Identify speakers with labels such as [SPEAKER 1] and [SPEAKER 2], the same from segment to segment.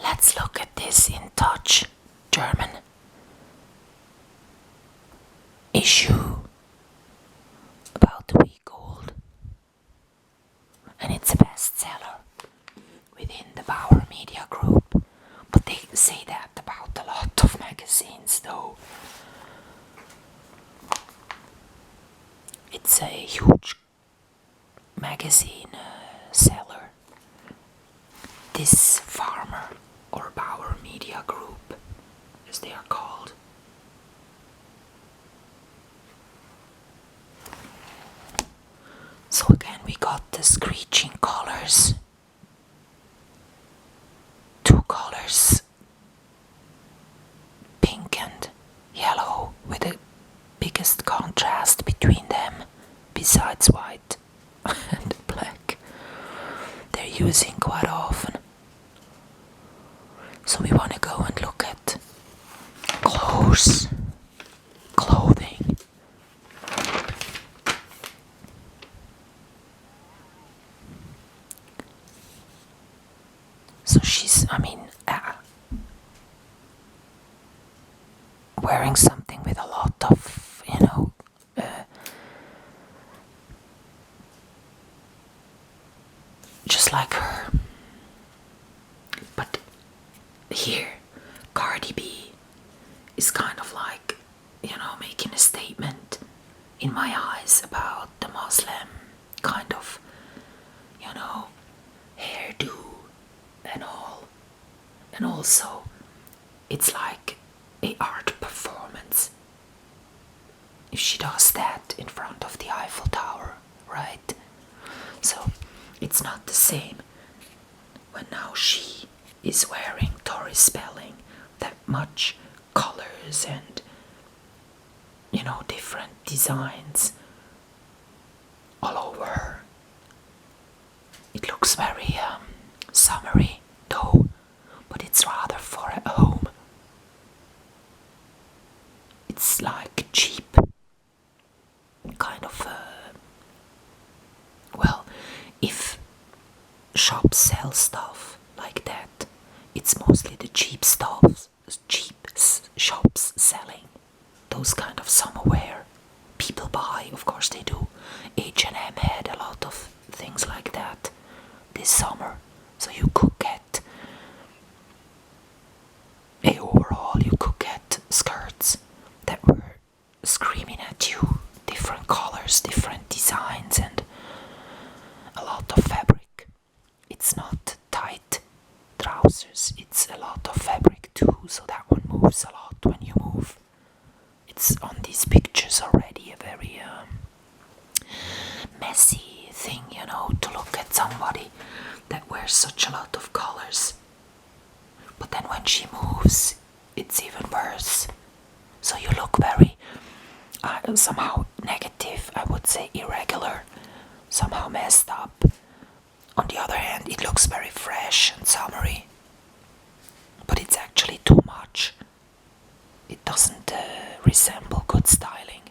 [SPEAKER 1] Let's look at this in Dutch, German. Issue about a week old. And it's a bestseller within the Bauer Media Group. But they say that about a lot of magazines though. It's a huge magazine seller. This Farmer or Bauer Media Group, as they are called. So again we got the screeching colors. Two colors, pink and yellow, with the biggest contrast between them, besides white and black. They're using quite often. So we want to go and look at clothing. So she's, wearing something with a lot of, just like her. But here, Cardi B is kind of like, making a statement in my eyes about the Muslim kind of, hairdo and all. And also, it's like a art performance if she does that in front of the Eiffel Tower, right? So it's not the same when now she is wearing Tori Spelling, that much colors and different designs all over her. It looks very summery though, but it's rather for at home. It's like cheap kind of if shops sell stuff like that, it's mostly the cheap shops selling those kind of summer wear. People buy, of course they do. H&M had a lot of things like that this summer. So you could get you could get skirts that were screaming at you, different colors, different designs, and a lot of fabric. It's not tight trousers, it's a lot of fabric too, so that one moves a lot when you move. It's on these pictures already a very messy thing, to look at somebody that wears such a lot of colors. But then when she moves, it's even worse. So you look very somehow negative, I would say irregular, somehow messed up. On the other hand, it looks very fresh and summery, but it's actually too much. It doesn't resemble good styling.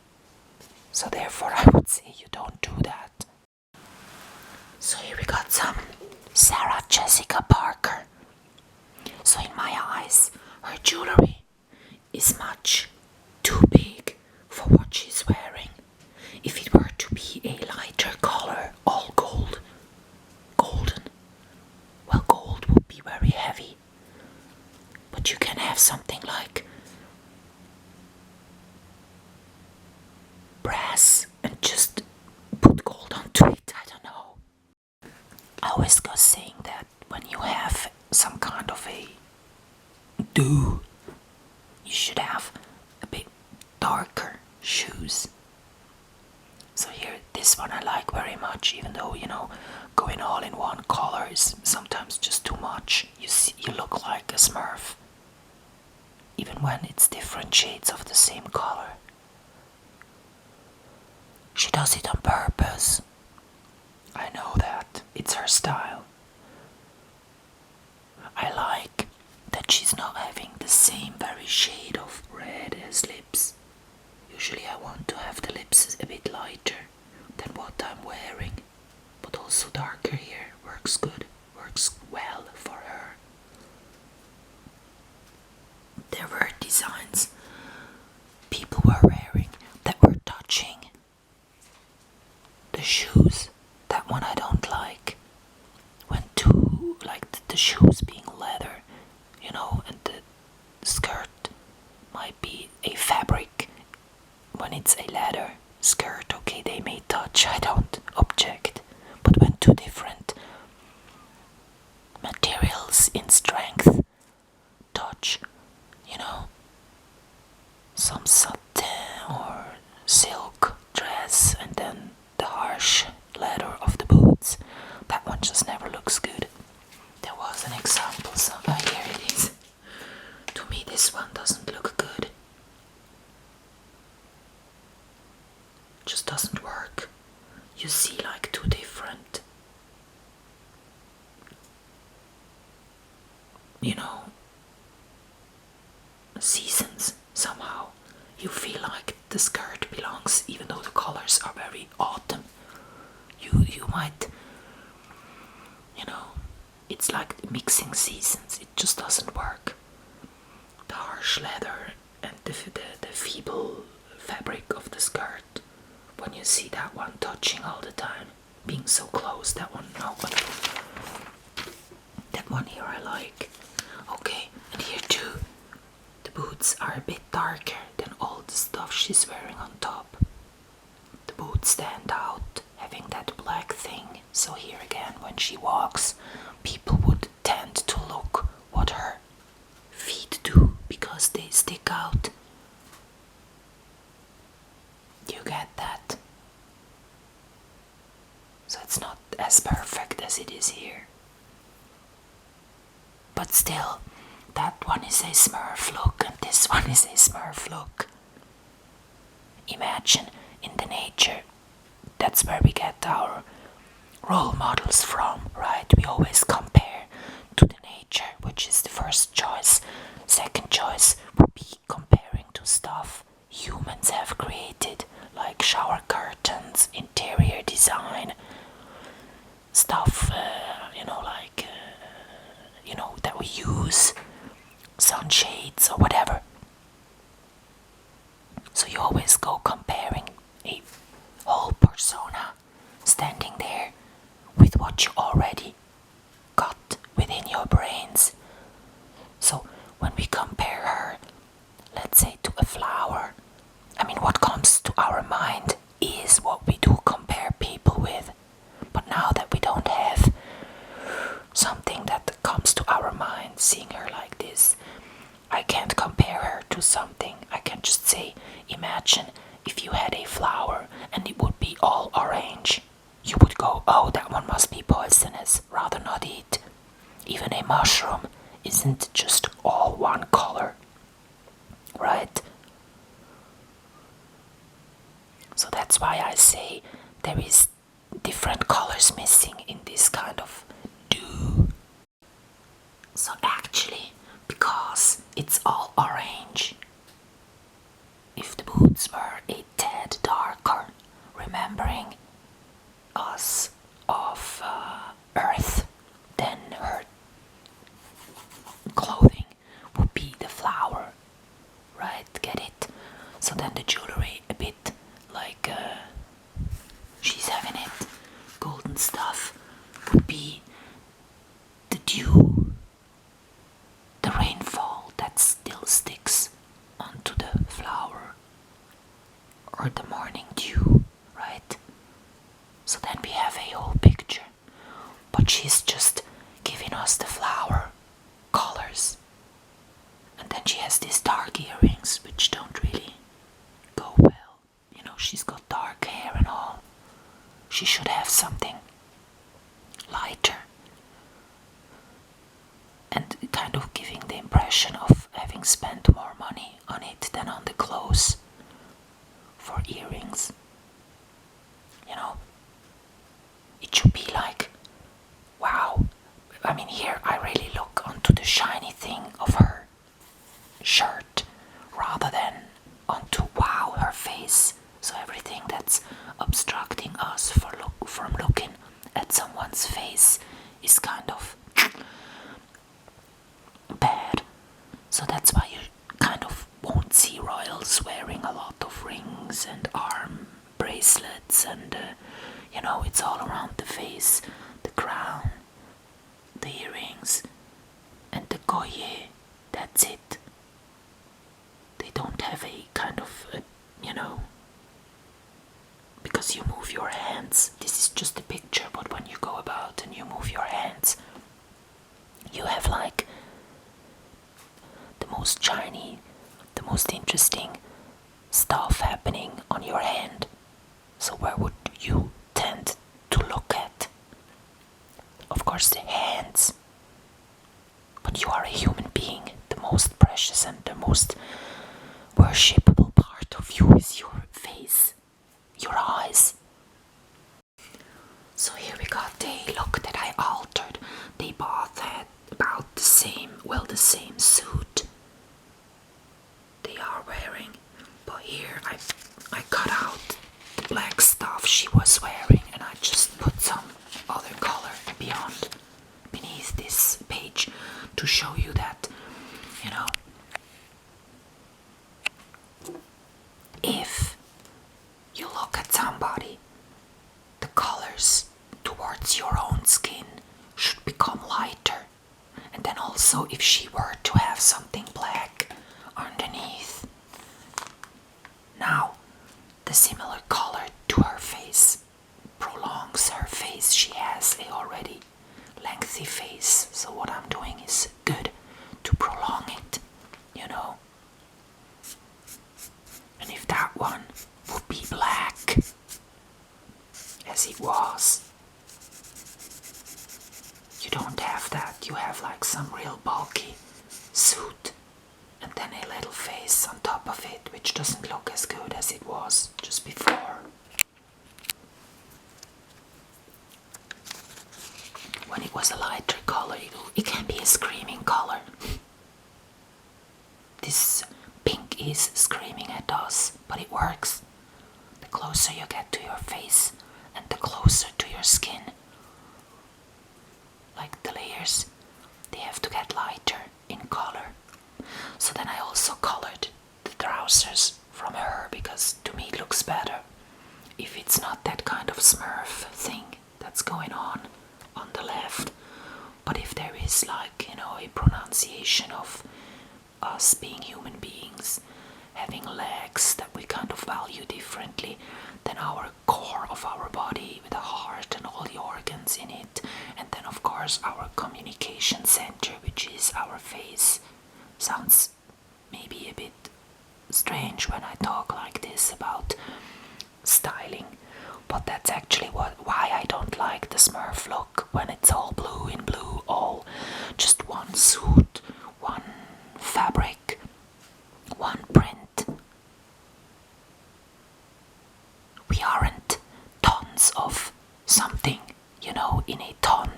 [SPEAKER 1] So therefore I would say you don't do that. So here we got some Sarah Jessica Parker. So in my eyes, her jewelry is much too big for what she's wearing. If it were to be a lighter color, all golden, well, gold would be very heavy. But you can have something like brass and just put gold onto it. I don't know. I always go saying that when you have some kind of a do, you should have a bit darker shoes. So here, this one I like very much, even though, going all in one color is sometimes just too much. You look like a Smurf, even when it's different shades of the same color. She does it on purpose. I know that. It's her style. I like that she's not having the same very shade of red as lips. Usually I want to have the lips a bit lighter than what I'm wearing. But also darker here works good. Works well for her. designs people were wearing that were touching the shoes. That one I don't like. When two, like the shoes being leather, and the skirt might be a fabric. When it's a leather skirt, okay, they may touch, I don't object. But when two different materials in strength touch, some satin or silk dress and then the harsh leather of the boots, that one just never looks good. There was an example, so here it is. To me this one doesn't look good. Just doesn't work. You see like two different, seasons somehow. You feel like the skirt belongs, even though the colors are very autumn. You might, it's like mixing seasons. It just doesn't work. The harsh leather and the feeble fabric of the skirt. When you see that one touching all the time, being so close, that one no, but that one here I like. Okay, and here too, the boots are a bit darker than all the stuff she's wearing on top. The boots stand out, having that black thing. So here again, when she walks, people would tend to look what her feet do because they stick out. You get that? So it's not as perfect as it is here. But still, that one is a Smurf look and this one is a Smurf look. Imagine in the nature, that's where we get our role models from, right? We always compare to the nature, which is the first choice. Second choice would be comparing to stuff humans have created, like shower curtains, interior design, stuff, that we use, sunshades or whatever. So you always go comparing a whole persona standing there with what you already got within your brains. So when we compare her, let's say, to a flower, what comes to our mind is what we do compare people with. But now that we don't have something that comes to our mind, seeing her like this, I can't compare her to something. I can just say, imagine if you had a flower and it would be all orange. You would go, oh, that one must be poisonous, rather not eat. Even a mushroom isn't just all one color, right? So that's why I say there is different colors missing in this kind of do. So actually, because it's all orange, if the boots were a tad darker, remembering us of Earth, then her clothing would be the flower, right? Get it? So then the jewelry a bit like she's having it, golden stuff, would be the dew, the rainfall that still sticks onto the flower, or the morning dew, right? So then we have a whole picture. But she's just giving us the flower colors. And then she has these dark earrings, which don't really go well. She's got dark hair and all. She should have something lighter. And kind of giving the impression of having spent more money on it than on the clothes for earrings. It should be like, wow. Here I really look onto the shiny thing of her shirt rather than onto, wow, her face. So everything that's obstructing us from looking at someone's face is kind of bad. So that's why you kind of wearing a lot of rings and arm bracelets and it's all around the face, the crown, the earrings, and the goye. That's it. They don't have a kind of, because you move your hands. This is just a picture, but when you go about and you move your hands, you have like the most shiny, the most interesting stuff happening on your hand. So where would you tend to look at? Of course, the hands. But you are a human being. The most precious and the most worshipable part of you is your face, your eyes. So here we got a look that I altered. They both had about the same suit they are wearing. But here I cut out the black stuff she was wearing and I just put some other color beneath this page to show you that, if you look at somebody, the colors towards your own skin should become lighter. And then also if she were to have something black underneath, now the similar color to her face prolongs her face. She has a already lengthy face, so what I'm doing is good to prolong it, And if that one would be black, as it was, you don't have that. You have like some real bulky suit and then a little face on top of it, which doesn't look as good as it was just before. When it was a lighter color, it can be a screaming color. This pink is screaming at us, but it works. The closer you get to your face and the closer to your skin, like the layers, they have to get lighter in color. So then I also colored the trousers from her, because to me it looks better if it's not that kind of smurf thing that's going on the left, but if there is like, a pronunciation of us being human beings, having legs that we kind of value differently than our core of our body with the heart and all the organs in it, and then of course our communication center, which is our face. Sounds maybe a bit strange when I talk like this about styling, but that's actually why I don't like the smurf look when it's all blue in blue, all just one suit, one fabric, one print. We aren't tons of something, in a ton.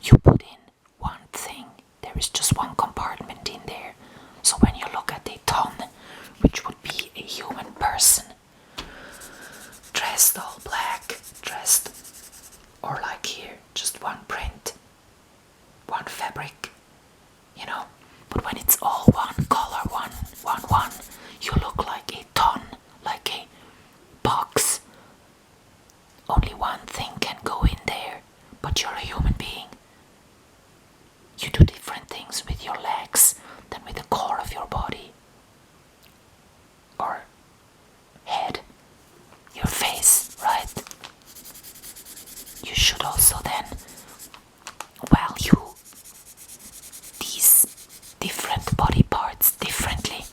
[SPEAKER 1] You put in one thing, there is just one compartment in there. So when you look at a ton, which would be a human person, dressed all black, or like here, just one print, one fabric, but when it's all one color, one, you look like a ton, like a box. Only one thing can go in there, but you're a human being. You do different things with your legs than with the core of your body, or head, your face, right? You should also then value these different body parts differently.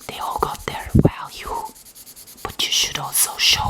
[SPEAKER 1] They all got their value, but you should also show